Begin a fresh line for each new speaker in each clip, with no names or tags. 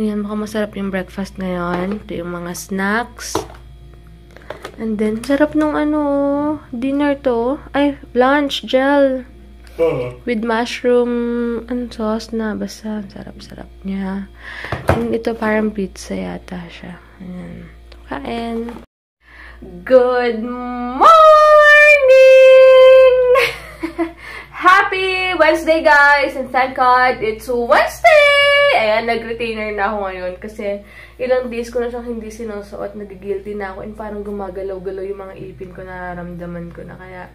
Ayan, mukhang masarap yung breakfast ngayon. Ito yung mga snacks. And then, sarap nung dinner to. Ay, lunch, gel. With mushroom and sauce na. Basta, sarap-sarap niya. And ito parang pizza yata siya. Ayan. Kain. Good morning! Happy Wednesday, guys! And thank God, it's Wednesday! Ayan, nag-retainer na ako ngayon kasi ilang days ko na siyang hindi sinusuot. Nag-guilty na ako and parang gumagalaw-galaw yung mga ipin ko, nararamdaman ko na. Kaya,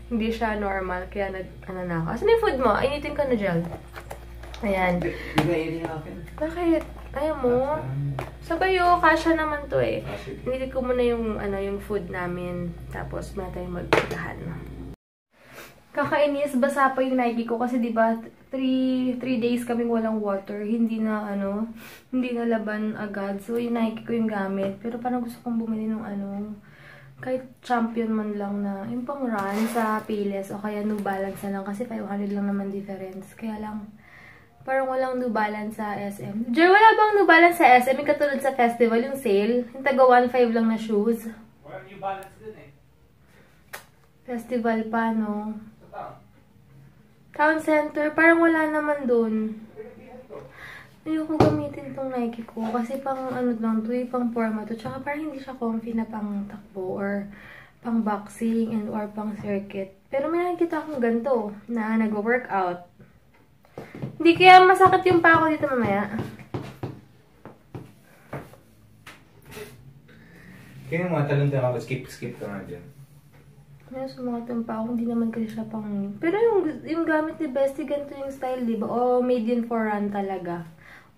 hindi siya normal. Kaya ano na ako. Asan yung food mo? Initin ko na gel. Ayan.
Hindi na akin.
Bakit? Ayaw mo? Sabayo, kasha naman to eh. Initin ko muna yung, yung food namin. Tapos, muna tayo magpagahan. Kakainis, basa pa yung Nike ko kasi diba 3 days kaming walang water, hindi na laban agad. So yung Nike ko yung gamit, pero parang gusto kong bumili ng kahit Champion man lang na yung pang run sa Payless o kaya New Balance na lang kasi 500 lang naman difference. Kaya lang parang walang New Balance sa SM. Jer, wala bang New Balance sa SM? Yung katulad sa festival, yung sale, yung taga 1.5 lang na shoes.
Walang New Balance din eh.
Festival pa, no? Town Center, parang wala naman dun. Ayoko gamitin tong Nike ko kasi pang lang to, pang forma to. Tsaka parang hindi siya comfy na pang takbo or pang boxing and or pang circuit. Pero may nakikita akong ganito na nag-workout. Hindi kaya masakit yung pa ako dito mamaya.
Kaya yung mga talong tayo, skip ka nga dyan.
May sumakatan pa ako, hindi naman kasi siya pang... Pero yung gamit ni Bestie, ganito yung style, diba? O made in for run talaga.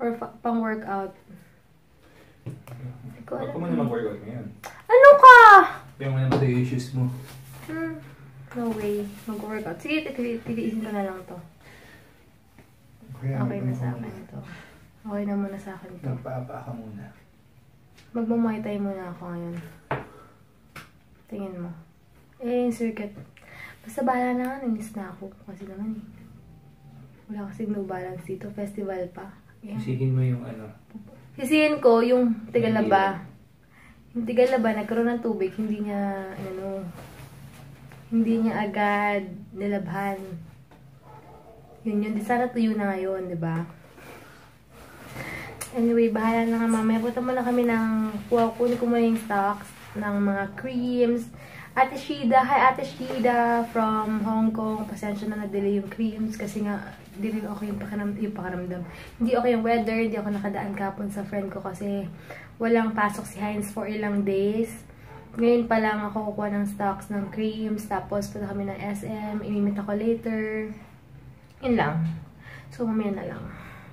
Or pang workout.
Huwag ko mo na mag-workout ngayon.
Ano ka?
Kaya mo na yung shoes mo.
No way. Mag-workout. Sige, titiisin ko na lang to. Okay na sa akin ito. Okay na muna sa akin ito.
Magpaapa ka muna.
Magmamuay tayo muna ako ngayon. Tingin mo. Yung circuit. Basta bahala na nga, nangis na ako. Kasi naman eh. Wala kasi no balance dito. Festival pa. Yeah.
Sisihin mo yung
Sisihin ko yung Tigalaba. Yung Tigalaba, nagkaroon ng tubig. Hindi niya, hindi niya agad nilabhan. Yun. Di sana tuyo na ngayon, diba? Anyway, bahala na nga mamaya. Punta muna kami ng, kunin ko muna yung stocks ng mga creams. Ate Shida, hi Ate Shida from Hong Kong. Pasensya na na-delay yung creams kasi nga di rin okay yung pakaramdam. Hindi okay yung weather, hindi ako nakadaan kapon sa friend ko kasi walang pasok si Heinz for ilang days. Ngayon pa lang ako kukuha ng stocks ng creams, tapos punta kami ng SM, imimit ako later. Yun lang. So, mamaya na lang.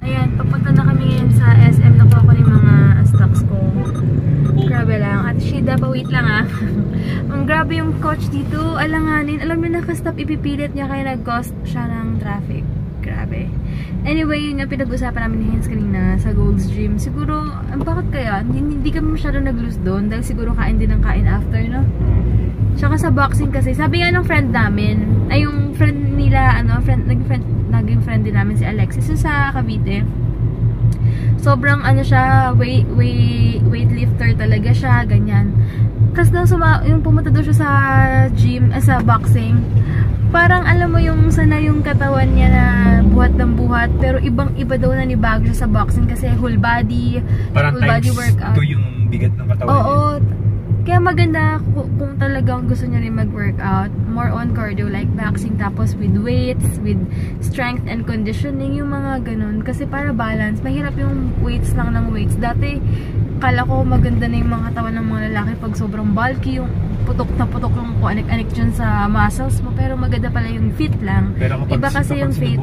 Ayan, papunta na kami ngayon sa SM. Nakuha ko yung mga stocks ko. Grabe lang. At Shida, pa-wait lang ah. Ang grabe yung coach dito. Alanganin. Alam mo, nakastop, ipipilit niya kaya nag-cost siya ng traffic. Grabe. Anyway, yun nga pinag-usapan namin ni Heinz kanina sa Gold's Gym. Siguro, bakit kaya? Hindi kami masyado nag-lose doon dahil siguro kain din ng kain after, no? Tsaka sa boxing kasi, sabi nga ng friend namin, ay yung friend nila, naging friend din namin si Alexis, yung sa Cavite. Sobrang siya, weightlifter talaga siya, ganyan. Kasi yung pumunta doon siya sa gym, sa boxing, parang alam mo yung sana yung katawan niya na buhat ng buhat, pero ibang-iba daw na nibago siya sa boxing kasi whole body,
parang
whole body workout.
Parang yung bigat ng katawan niya.
Oo. Kaya maganda kung talagang gusto niya rin mag-workout, more on cardio like boxing, tapos with weights, with strength and conditioning, yung mga ganun. Kasi para balance, mahirap yung weights lang ng weights. Dati, kala ko maganda na yung mga katawan ng mga lalaki pag sobrang bulky, yung putok na putok yung anik-anik dyan sa muscles mo, pero maganda pala yung fit lang.
Pero kapag,
iba kasi yung fit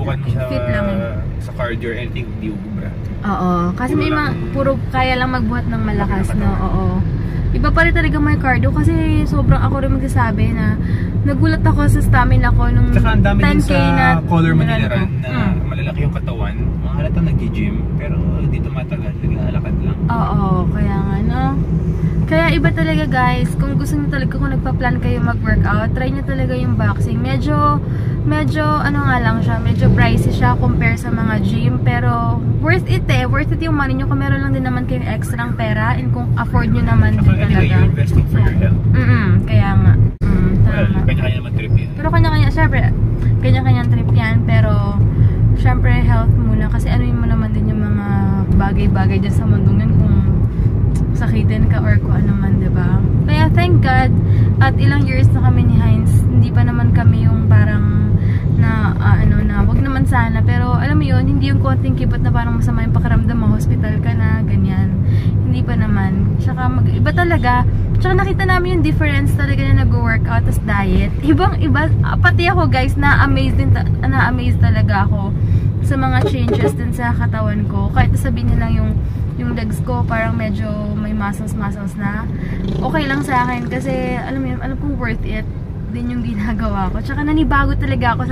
lang eh.
Sa cardio or anything, hindi ubra.
Oo, kasi may mga puro kaya lang magbuhat ng malakas, no? Oo. Iba pa rin talaga may cardio kasi sobrang ako rin magsasabi na nagulat ako sa stamina ko nung 10K na
Color Manila Run na malalaki yung katawan. Mga halatang nag-gym pero hindi tumatagal, naglalakad lang.
Oo, kaya nga no. Kaya iba talaga guys, kung gusto niyo talaga, kung nagpa-plan kayo mag-workout, try niyo talaga yung boxing. Medyo medyo, ano nga lang siya, medyo pricey siya compare sa mga gym. Pero, worth it eh. Worth it yung money nyo kung meron lang din naman kayong extra pera and kung afford nyo naman din talaga.
You're investing for your health.
Kaya nga.
Well, kanya-kanya naman trip yan.
Pero kanya-kanya, syempre, kanya-kanyang trip yan. Pero, syempre, health muna. Kasi ano mo naman din yung mga bagay-bagay dyan sa mundong yun kung sakitin ka or kung ano man, diba? Kaya, thank God, at ilang years na kami ni Heinz, hindi pa naman kami yung parang na, wag naman sana. Pero, alam mo yun, hindi yung konting kibot na parang masama yung pakiramdam mo, hospital ka na, ganyan. Hindi pa naman. Tsaka, iba talaga. Tsaka nakita namin yung difference talaga na nag-workout as diet. Ibang-iba. Pati ako, guys, na-amaze talaga ako sa mga changes din sa katawan ko. Kahit sabihin niya lang yung legs ko parang medyo may muscles na. Okay lang sa akin kasi alam kong worth it din yung ginagawa ko. Tsaka nanibago talaga ako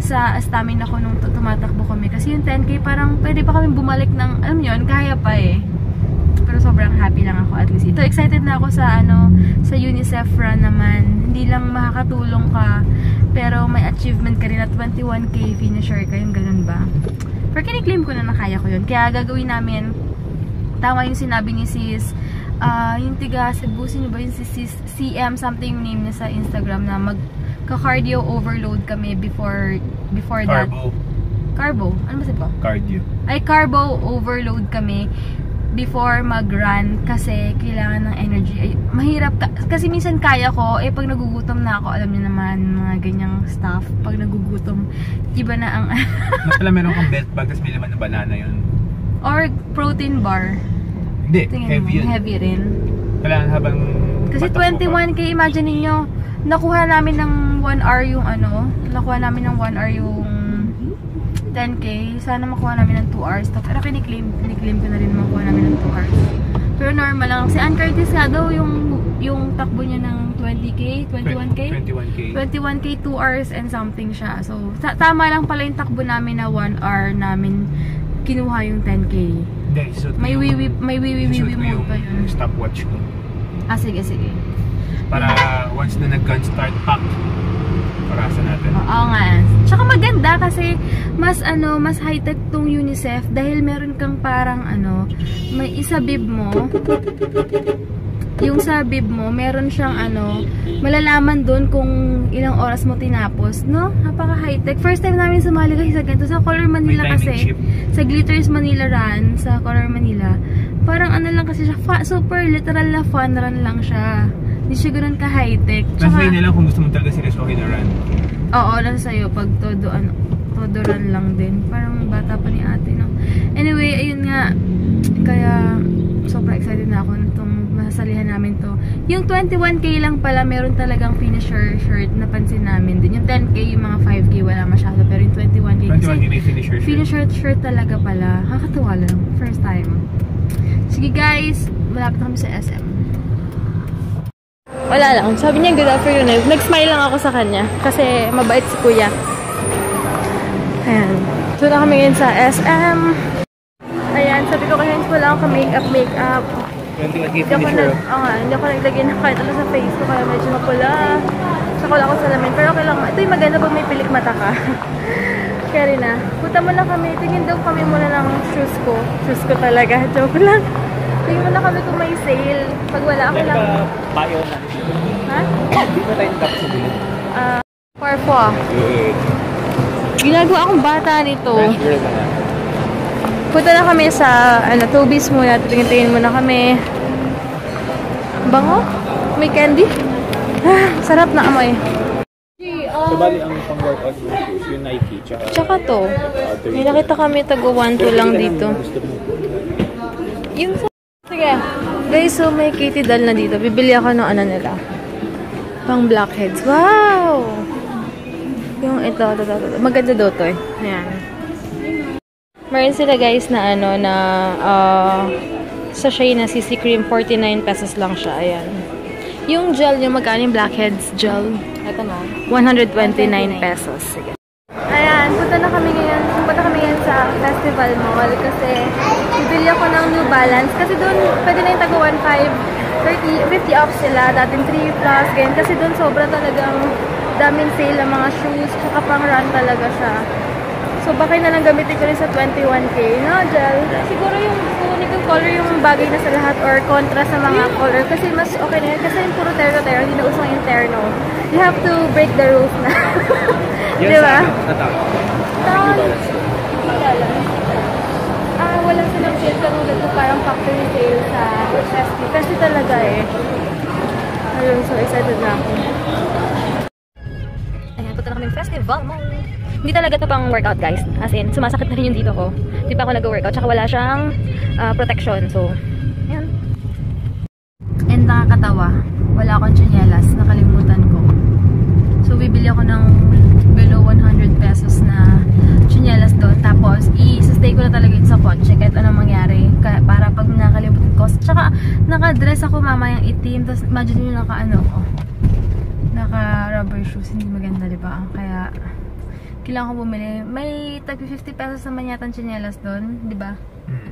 sa stamina ko nung tumatakbo kami. Kasi yung 10K parang pwede pa kami bumalik ng, alam yun, kaya pa eh. Pero sobrang happy lang ako at least. Ito, excited na ako sa sa UNICEF run naman. Hindi lang makakatulong ka, pero may achievement ka rin at 21K finisher ka, yung ganun ba? Pero kiniklaim ko na kaya ko yun. Kaya gagawin namin, tama yung sinabi ni sis, yung tiga Cebu, sino ba yung sis CM something name niya sa Instagram na magka-cardio overload kami before that. Carbo? Ano ba siya?
Cardio.
Ay, carbo overload kami before mag-run kasi kailangan ng energy. Ay, mahirap kasi minsan kaya ko, pag nagugutom na ako, alam niyo naman, mga ganyang stuff, pag nagugutom, iba na ang
Mas pala meron kang belt bag, tapos may laman ng banana yun.
Or protein bar.
Hindi,
tingin
heavy
mo,
yun.
heavy rin.
Kailangan habang
kasi 21K, imagine niyo nakuha namin ng 1 hour yung nakuha namin ng 1 hour yung 10K, sana makuha namin ng 2 hours. Pero kiniklaim ko na rin makuha namin ng 2 hours. Pero normal lang. Si Ann Curtis nga daw, yung takbo niya ng 20K, 21K? 21K, 2 hours and something siya. So, tama lang pala yung takbo namin na 1 hour namin kinuha yung 10K.
Hindi, so
may wiwi mode pa yun.
Stopwatch ko.
Sige.
Para once na nag-gun-start pack, parasa natin.
Oo nga. Tsaka maganda kasi mas high-tech tong UNICEF dahil meron kang parang may isa bib mo. Yung sa bib mo, meron siyang malalaman doon kung ilang oras mo tinapos, no? Napaka high-tech. First time namin sumali kasi sa ganito. Sa Color Manila kasi, sa Glitters Manila Run, sa Color Manila, parang lang kasi siya, super literal na fun run lang siya. Hindi siya ganoon ka high-tech.
Nasay na lang kung gusto mo talaga seryosohin na run. Oo,
lang sa'yo. Pag todo run lang din. Parang bata pa ni ate, no? Anyway, ayun nga. Kaya, sobrang excited na ako nitong masasalihan namin to. Yung 21K lang pala, meron talagang finisher shirt na pansin namin din. Yung 10K, yung mga 5K, wala masyado. Pero yung 21K, kasi
may finisher
shirt talaga pala. Kakatuwa lang. First time. Sige guys, malapit kami sa SM. Wala lang. Sabi niya, good afternoon. Nag-smile lang ako sa kanya. Kasi mabait si kuya. Ayan. So na kami ngayon sa SM. Ayan. Sabi ko kaya wala akong makeup. Hindi ako naglagay na kahit ano sa face ko. Kaya medyo mapula. Saka wala akong salamin. Pero okay lang. Ito yung maganda pag may pilik mata ka. Kaya rin na. Punta muna kami. Tingin daw kami muna ng shoes ko. Shoes ko talaga. Joke lang. Tingin muna kami kung may sale. Pag wala, ako lang.
Payo na.
Ha?
Hindi ba tayo tapos sa bilid?
Parfois. Ginagawa akong bata nito. Punta na kami sa Toby's muna. Tingin muna kami. Bango? May candy? Sarap na amoy.
So, bali ang pang-workout yung Nike.
Tsaka to. May nakita kami tago 1-2 lang dito. Yung sa... Sige. Guys, so may kitty doll na dito. Bibili ako ng nila. Pang blackheads. Wow! Yung ito. Maganda daw to eh. Ayan. Meron sila guys na sachet na CC cream. 49 pesos lang siya. Ayan. Yung gel, yung magkano yung blackheads gel? Ito na. 129 pesos. Sige. Ayan. Punta kami ngayon sa Festival Mall kasi bibili ako ng New Balance. Kasi doon, pwede na yung taga 1.5, 50 off sila. Dating 3 plus, ganyan. Kasi doon sobra talagang daming sale ng mga shoes, tsaka pang run talaga siya. So, baka na lang gamitin ko rin sa 21K, no, Jel? Siguro yung kukunin kong color yung bagay na sa lahat or contrast sa mga color. Kasi mas okay na yan. Kasi yung puro terno-terno, hindi na usang yung terno. You have to break the rules na. Di ba? Wala silang sale katulad ko parang factory sale sa Festi. Festi talaga eh. Ayun, so excited na ako. Ayan, punta na kami yung festival mo. Hindi talaga ito pang workout, guys. As in, sumasakit na rin yung dito ko. Hindi pa ako nag-workout. Tsaka wala siyang protection. So, ayan. And nakakatawa. Wala akong tsinelas. Nakalimutan ko. So, bibili ako ng below 100 pesos na tsinelas doon. Tapos, i-stay ko na talaga yun sa kotse kahit anong mangyari. Para pag nakalimutan ko. Tsaka, naka-dress ako mamayang itim. Tapos, imagine nyo naka-ano ko. Naka-rubber shoes. Hindi maganda, diba? Kaya, kailangan ko bumili. May tag 50 pesos naman yata ang tsinelas doon, di ba?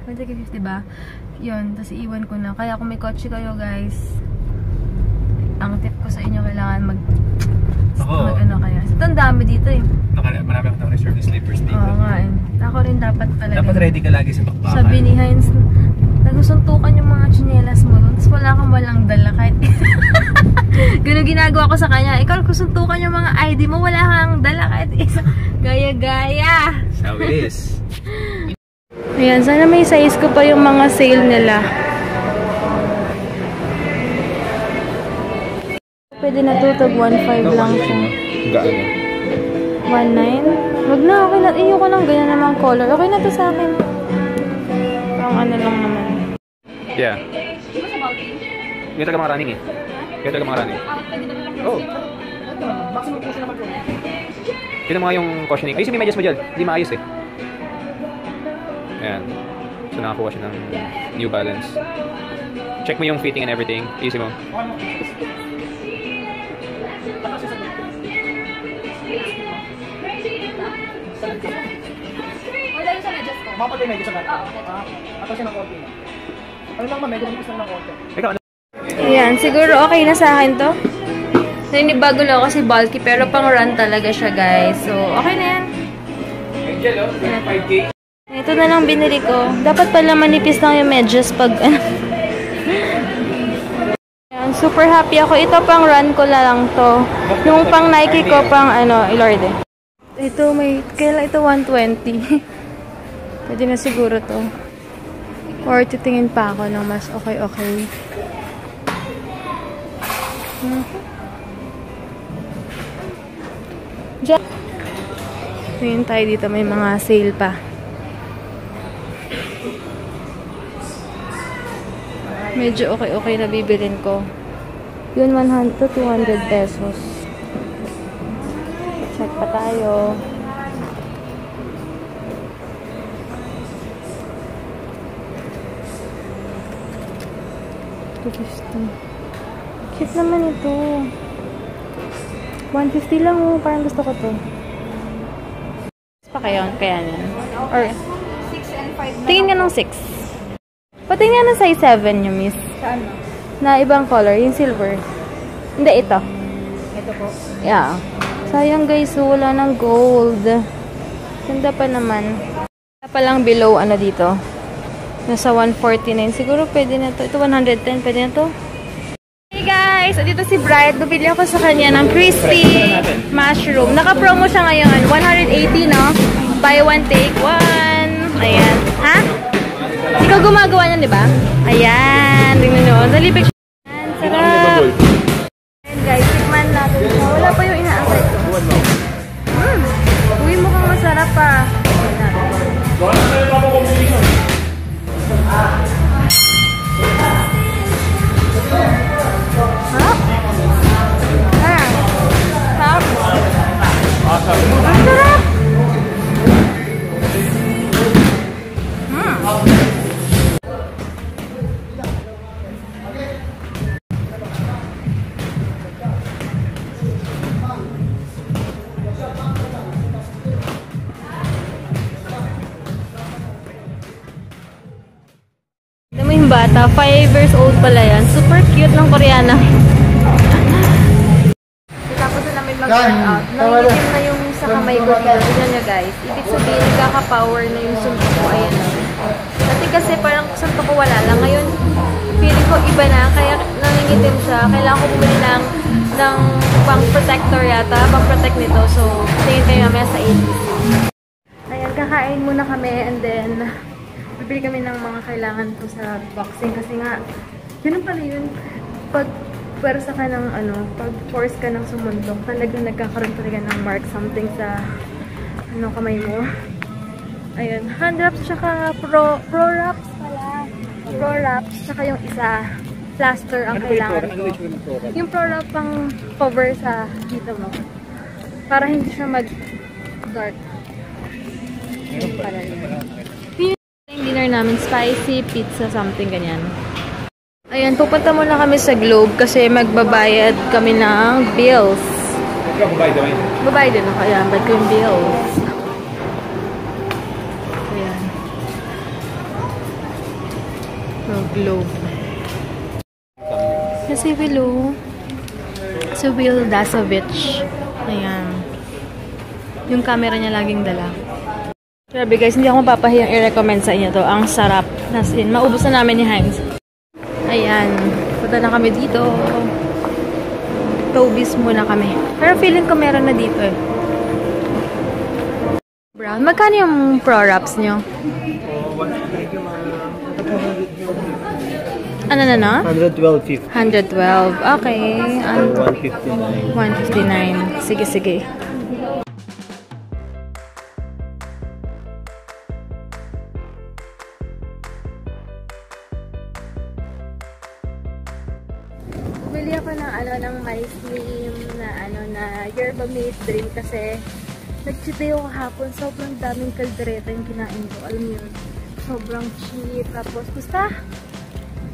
May tag 50 ba? Yun, tapos iiwan ko na. Kaya kung may kotse kayo, guys, ang tip ko sa inyo, kailangan mag-ano kaya. Ito ang dami dito eh.
Marami akong reserve slippers dito.
Oo nga eh. Ako rin dapat talaga.
Dapat ready ka lagi sa bakbakan.
Sabi ni Heinz, nagusuntukan yung mga tsinelas mo doon. Tapos wala kang walang dala kahit ganun ginagawa ko sa kanya. Ikaw kusuntukan yung mga ID mo, wala kang dala kahit isa. Gaya-gaya.
So it is.
Ayan, sana may size ko pa yung mga sale nila. Pwede na to, tag 1.5 lang siya.
Gaano?
1.9? Wag na, okay na. Iyo ko ng ganyan namang color. Okay na to sa akin. Parang ano lang naman.
Yeah. Yung taga mga running eh. Yung taga mga running. Oh. Tignan mo nga yung cushioning. Ayusin mo yung medyas mo dyan. Hindi maayos eh. Ayan. So nakakuha siya ng New Balance. Check mo yung fitting and everything. Ayusin mo.
Mapatay medyo sa gato. Ato siya ng konti. Ano lang medyo mag-isa ng konti.
Ikaw ano?
Ayan, siguro okay na sa akin to. Nanibago lang ako kasi bulky pero pang run talaga siya, guys. So, okay na yan.
Angel, oh. 5K.
Ito na lang binili ko. Dapat pala manipis lang yung medyas pag Ayan, super happy ako. Ito pang run ko lang to. Yung pang Nike ko pang Ilorde. Ito may, kailan ito 120. Pwede na siguro to. Or titingin pa ako ng mas okay. Tingin tayo dito, may mga sale pa. Medyo okay na bibilin ko. Yun 100 to 200 pesos. Check pa tayo. Cute naman ito. 150 lang oh. Parang gusto ko to. Pa kaya yan. Or
6 and 5
tingin nga ng 6. Patingin nga ng size 7 yung miss.
Saan?
Na ibang color. Yung silver. Hindi, ito.
Ito po.
Yeah. Sayang guys. Wala ng gold. Ganda pa naman. Wala pa lang below dito. Nasa 149. Siguro pwede na to. Ito 110. Pwede na to. Hey guys! Dito si Bright. Bumili ako sa kanya ng crispy mushroom. Naka-promo siya ngayon. 180, no? Buy one, take one. Ayan. Ha? Ikaw gumagawa niyan, di ba? Ayan. Tingnan nyo. Nalipik siya. Ayan. Sarap. Ayan guys. Tikman natin. Wala pa yung inaasay ko. Uy, mukhang masarap pa. Bata, 5 years old pala yan. Super cute ng Koreana. Tapos na namin mag-workout. Nangingitim na yung sa kamay ko dito. Tignan nyo guys. Ibig sabihin, nagkaka-power na yung suntok ko. Ayan. Dati kasi parang suntok ko wala lang. Ngayon, feeling ko iba na. Kaya nangingitim siya. Kailangan ko bumili ng pang-protector yata. Pang-protect nito. So, tingin kayo mamaya sa 80s. Ayan, kakain muna kami. And then, bibili kami ng mga kailangan ko sa boxing. Kasi nga, yun pala yun. Pag pwersa ka ng pag force ka ng sumundok, talagang nagkakaroon talaga ng mark something sa kamay mo. Ayun, hand wraps tsaka pro wraps pala. Pro wraps tsaka yung isa plaster ang kailangan ko. Yung pro wrap pang cover sa dito mo. Para hindi siya mag-dark. Yun pala yun. Yung dinner namin, spicy pizza something ganyan. Ayan, pupunta muna kami sa Globe kasi magbabayad kami ng bills. Babayad din ako. Ayan, bayad ko yung bills. Ayan. So, Globe. Kasi si Will Dasovich. Ayan. Yung camera niya laging dala. Grabe guys, hindi ako mapapahiyang i-recommend sa inyo to. Ang sarap. As in, maubos na namin ni Heinz. Ayan, punta na kami dito. Tobies muna kami. Pero feeling ko meron na dito eh. Brown. Magkano yung pro wraps nyo? Ano na?
112.50.
112. Okay.
159.
159. Sige, sige. Bili ako ng My Slim na yerba mate drink kasi nag-cheat day ako kahapon. Sobrang daming kaldereta yung kinain ko. Alam mo yun, sobrang cheap. Tapos, basta,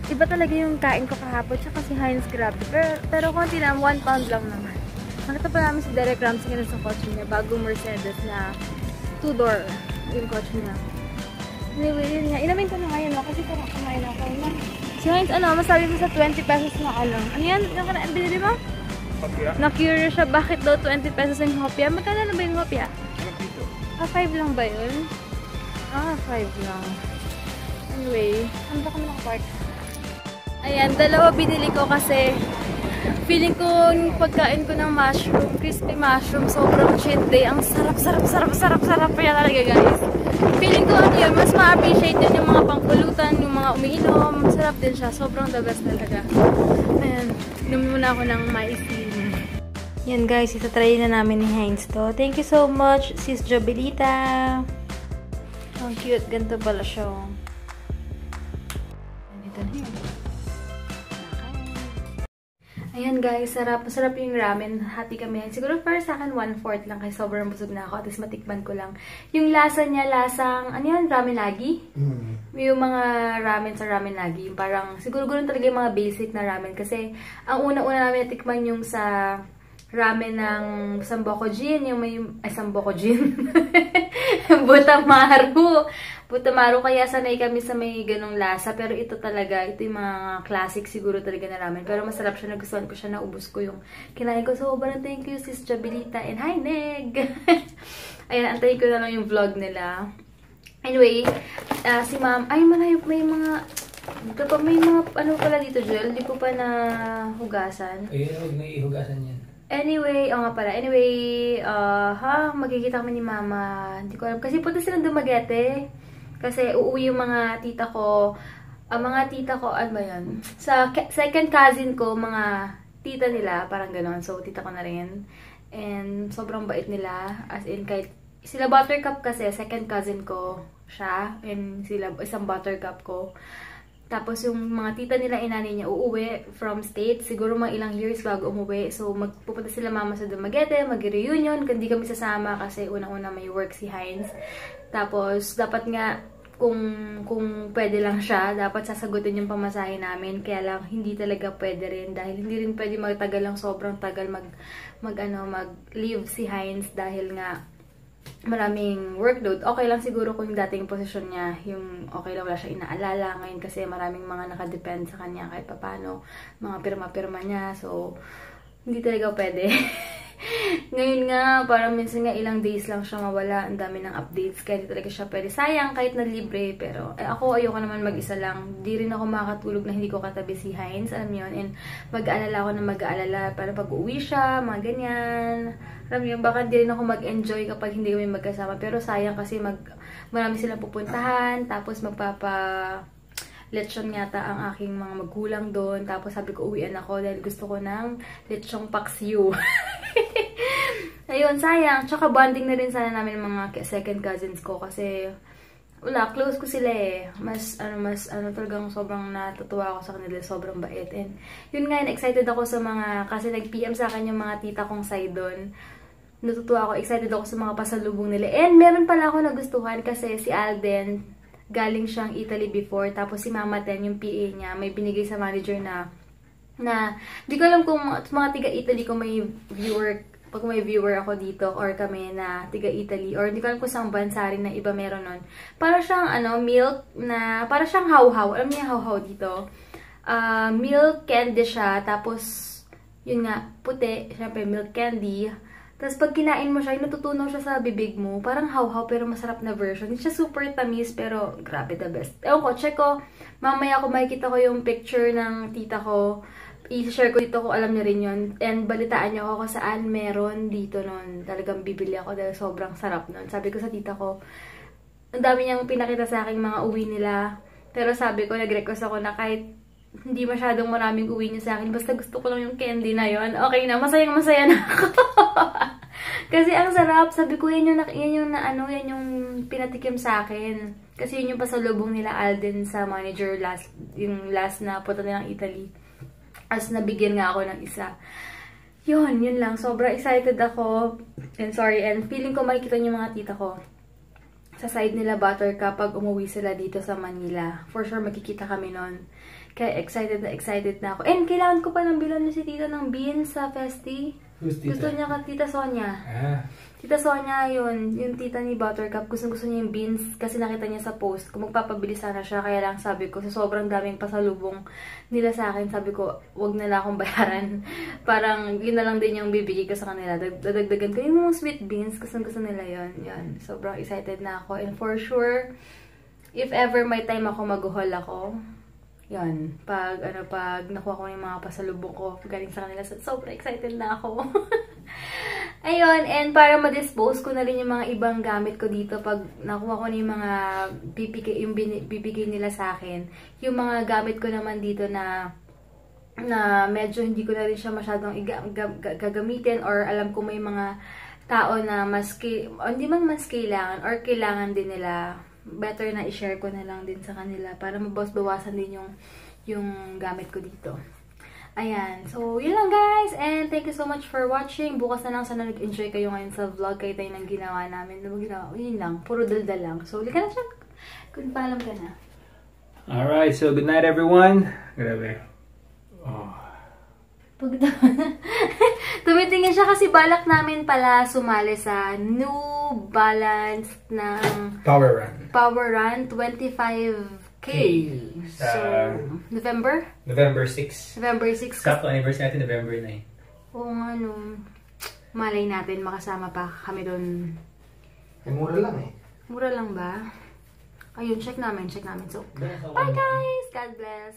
iba talaga yung kain ko kahapon. Tsaka si Heinz, grabe. Pero konti na, 1 pound lang naman. Nakita pa namin si Derek Ramsey ngayon sa kotse niya. Bagong Mercedes na 2-door yung kotse niya. Anyway, yun nga. Inamin ko na ngayon kasi parang kumain ako na. Si Heinz, masabi mo sa 20 pesos na ano yan? Yung binili mo? Hopia. Na-curious siya, bakit daw 20 pesos yung hopia? Magkano na ba yung hopia? 5 lang ba yun? 5 lang. Anyway, ano ba kami nakapark? Ayan, dalawa binili ko kasi feeling ko yung pagkain ko ng mushroom, crispy mushroom, sobrang cheat day. Ang sarap kaya talaga guys. Feeling ko yun, mas ma-appreciate yun yung mga pangpulutan, yung mga umiinom. Masarap din siya. Sobrang the best talaga. Ayan, inumin muna ako ng My Slim. Yan guys, itatry na namin ni Heinz to. Thank you so much, Sis Jobelita. Ang cute. Ganito pala siya. Ganito na yun. Ayan guys, masarap yung ramen. Hati kami. Siguro para sa akin 1/4 lang kasi sobrang busog na ako. At least matikman ko lang. Yung lasa niya, lasang, ramen lagi? Yung mga ramen sa ramen lagi. Yung parang, siguro ganoon talaga yung mga basic na ramen. Kasi, ang una-una namin natikman yung sa ramen ng Sambokojin. Yung may, Sambokojin. Butamaru, kaya sanay kami sa may ganong lasa. Pero ito talaga, ito yung mga classic siguro talaga na ramen. Pero masarap siya, nagustuhan ko siya, naubos ko yung kinain ko. So, sobrang thank you, Sis Jabilita and hi, Neg! Ayan, antayin ko na lang yung vlog nila. Anyway, si Ma'am, ay malayo, may mga pala dito, Joel, di ko pa nahugasan.
Ayun, huwag na ihugasan yan.
Anyway, magkikita kami ni Mama. Hindi ko alam. Kasi punta silang Dumaguete. Kasi uuwi yung mga tita ko. Mga tita ko, ano ba yan? Sa second cousin ko, mga tita nila, parang ganon. So, tita ko na rin. And sobrang bait nila. As in, kahit sila Buttercup kasi, second cousin ko siya. And sila, isang Buttercup ko. Tapos yung mga tita nila, inani niya, uuwi from States. Siguro mga ilang years bago umuwi. So, magpupunta sila Mama sa Dumaguete, mag-reunion. Hindi kami sasama kasi unang-una may work si Heinz. Tapos, dapat nga, kung pwede lang siya, dapat sasagutin yung pamasahe namin. Kaya lang, hindi talaga pwede rin. Dahil hindi rin pwede magtagal lang, sobrang tagal mag-leave si Heinz. Dahil nga, maraming workload. Okay lang siguro kung yung dating posisyon niya, yung okay lang, wala siya inaalala. Ngayon kasi maraming mga nakadepend sa kanya kahit papano, mga pirma-pirma niya. So, hindi talaga pwede. Ngayon nga, parang minsan nga ilang days lang siya mawala. Ang dami ng updates. Kaya di talaga siya pwede. Sayang kahit na libre. Pero ako ayoko naman mag-isa lang. Di rin ako makakatulog na hindi ko katabi si Heinz. Alam yun. And mag-aalala ako na mag-aalala. Para pag-uwi siya, mga ganyan. Alam yun, baka di rin ako mag-enjoy kapag hindi kami magkasama. Pero sayang kasi marami silang pupuntahan. Tapos lechon yata ang aking mga magulang doon. Tapos sabi ko, uwian ako dahil gusto ko ng lechong paksiw. Ayun, sayang. Tsaka bonding na rin sana namin mga second cousins ko kasi wala, close ko sila eh. Talagang sobrang natutuwa ako sa kanila. Sobrang bait. And yun nga, excited ako sa kasi nag-PM sa akin yung mga tita kong side doon. Natutuwa ako, excited ako sa mga pasalubong nila. And meron pala ako nagustuhan kasi si Alden, galing siyang Italy before, tapos si Mama Ten, yung PA niya, may binigay sa manager na di ko alam kung mga tiga-Italy kung may viewer ako dito, or kami na tiga-Italy, or di ko alam kung saan bansa rin na iba meron nun. Para siyang, milk na, para siyang hawhaw. Alam niyo yung hawhaw dito? Milk candy siya, tapos, yun nga, puti, syempre milk candy. Tapos pag kinain mo siya, natutunaw siya sa bibig mo. Parang hawhaw pero masarap na version. Hindi siya super tamis pero grabe the best. Ewan ko, check ko. Mamaya ko makikita ko yung picture ng tita ko. I-share ko dito kung alam niyo rin yun. And balitaan niyo ako kung saan meron dito nun. Talagang bibili ako dahil sobrang sarap nun. Sabi ko sa tita ko, ang dami niyang pinakita sa aking mga uwi nila. Pero sabi ko, nag-request ako na kahit hindi masyadong maraming uwi niyo sa akin. Basta gusto ko lang yung candy na yon. Okay na, masayang-masaya na ako. Kasi ang sarap. Sabi ko, yan yung pinatikim sa akin. Kasi yun yung pasalubong nila Alden sa manager yung last na punta nilang Italy. As nabigyan nga ako ng isa. Yun lang. Sobrang excited ako. And feeling ko makikita niyo mga tita ko sa side nila Buttercup pag umuwi sila dito sa Manila. For sure, makikita kami nun. Kaya excited na ako. And kailangan ko pa nang bilan na si tita ng beans sa Festi.
Who's tita?
Gusto niya ka, Tita Sonia. Tita Sonia, yun. Yung tita ni Buttercup. Gusto niya yung beans kasi nakita niya sa post. Kung magpapabili sana siya, kaya lang sabi ko, sa sobrang daming pasalubong nila sa akin, sabi ko, wag na lang akong bayaran. Parang, yun na lang din yung bibigay ko sa kanila. Dadagdagan ko yung mga sweet beans. Gusto nila yun. Yan. Sobrang excited na ako. And for sure, if ever may time ako, mag-haul ako. Yan, pag nakuha ko yung mga pasalubong ko galing sa kanila, sobrang excited na ako. Ayun, and para ma-dispose ko na rin yung mga ibang gamit ko dito pag nakuha ko na yung mga bibigay nila sa akin. Yung mga gamit ko naman dito na medyo hindi ko na rin siya masyadong gagamitin, or alam ko may mga tao na hindi man mas kailangan or kailangan din nila, better na i-share ko na lang din sa kanila para mabawasan din yung gamit ko dito. Ayan. So, yun lang guys. And thank you so much for watching. Bukas na lang sana nag-enjoy kayo ngayon sa vlog kayo tayo ng ginawa namin. Yun lang. Puro daldal lang. So, lika na siya. Kung paalam ka na.
Alright. So, good night everyone. Grabe. Oh.
Tumitingin siya kasi balak namin pala sumali sa New Balance ng
Power Run 25K.
So, November 6.
November 6. Sakto anniversary natin, November 9.
Oo nga, no. Malay natin, makasama pa kami doon.
Mura lang eh.
Mura lang ba? Ayun, check namin. So, bye guys! God bless!